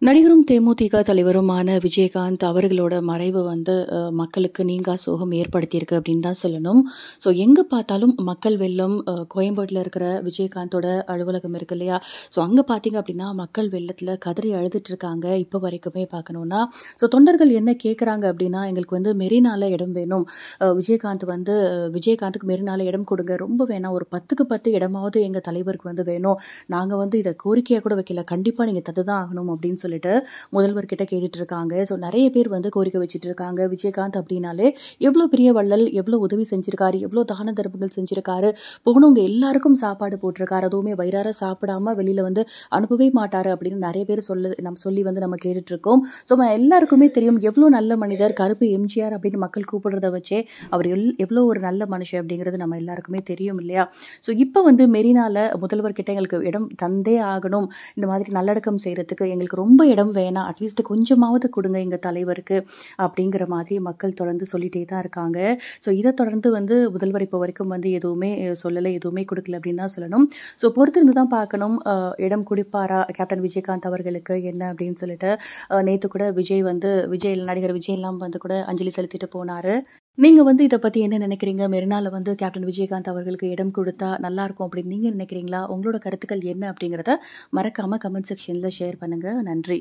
நடிகரும் தேமுதிக தலைவருமான விஜயகாந்த் அவர்களோட மறைவு வந்து மக்களுக்கு நீங்கா சோகம் ஏற்படுத்தியிருக்கு அப்படின்னு தான் சொல்லணும். ஸோ எங்கே பார்த்தாலும் மக்கள் வெள்ளம். கோயம்பேட்டில் இருக்கிற விஜயகாந்தோட அலுவலகம் இருக்கு இல்லையா? ஸோ அங்கே பார்த்தீங்க அப்படின்னா மக்கள் வெள்ளத்தில் கதறி அழுதுட்டு இருக்காங்க இப்போ வரைக்குமே பார்க்கணுன்னா. ஸோ தொண்டர்கள் என்ன கேட்குறாங்க அப்படின்னா, எங்களுக்கு வந்து மெரினால இடம் வேணும். விஜயகாந்துக்கு மெரினால இடம் கொடுங்க, ரொம்ப வேணாம், ஒரு 10க்கு 10 இடமாவது எங்கள் தலைவருக்கு வந்து வேணும். நாங்கள் வந்து இதை கோரிக்கையாக கூட வைக்கல, கண்டிப்பாக நீங்கள் தந்து தான் ஆகணும் அப்படின்னு சொல்லிட்டு முதல்வர்கிட்ட கேட்டுட்டு இருக்காங்க. ஸோ நிறைய பேர் வந்து கோரிக்கை வச்சுட்டு இருக்காங்க. விஜயகாந்த் அப்படின்னாலே எவ்வளோ பெரிய வள்ளல், எவ்வளோ உதவி செஞ்சிருக்காரு, எவ்வளோ தான தர்மங்கள் செஞ்சிருக்காரு, போனவங்க எல்லாருக்கும் சாப்பாடு போட்டிருக்காரு, அதுவுமே வயிறார சாப்பிடாம வெளியில வந்து அனுப்பவே மாட்டாரு அப்படின்னு நிறைய பேர் சொல்லி வந்து நம்ம கேட்டுட்டு இருக்கோம். ஸோ எல்லாருக்குமே தெரியும் எவ்வளோ நல்ல மனிதர், கருப்பு எம்ஜிஆர் அப்படின்னு மக்கள் கூப்பிடுறத வச்சே அவர் எவ்வளோ ஒரு நல்ல மனுஷன் அப்படிங்கிறது நம்ம எல்லாருக்குமே தெரியும் இல்லையா? ஸோ இப்போ வந்து மெரினால முதல்வர்கிட்ட எங்களுக்கு இடம் தந்தே ஆகணும், இந்த மாதிரி நல்லடக்கம் செய்யறதுக்கு எங்களுக்கு ரொம்ப இடம் வேணாம், அட்லீஸ்ட் கொஞ்சமாவது கொடுங்க எங்கள் தலைவருக்கு அப்படிங்கிற மாதிரி மக்கள் தொடர்ந்து சொல்லிட்டே தான் இருக்காங்க. ஸோ இதை தொடர்ந்து வந்து முதல்வர் இப்போ வரைக்கும் வந்து எதுவுமே சொல்லலை, எதுவுமே கொடுக்கல அப்படின்னு தான் சொல்லணும். ஸோ பொறுத்திருந்து தான் பார்க்கணும் இடம் கொடுப்பாரா கேப்டன் விஜயகாந்த் அவர்களுக்கு என்ன அப்படின்னு சொல்லிட்டு. நேற்று கூட நடிகர் விஜய் எல்லாம் வந்து கூட அஞ்சலி செலுத்திட்டு போனாரு. நீங்க வந்து இதை பத்தி என்ன நினைக்கிறீங்க? மெரினால வந்து கேப்டன் விஜயகாந்த் அவர்களுக்கு இடம் கொடுத்தா நல்லா இருக்கும் அப்படின்னு நீங்க நினைக்கிறீங்களா? உங்களோட கருத்துக்கள் என்ன அப்படிங்கிறத மறக்காம கமெண்ட் செக்ஷன்ல ஷேர் பண்ணுங்க. நன்றி.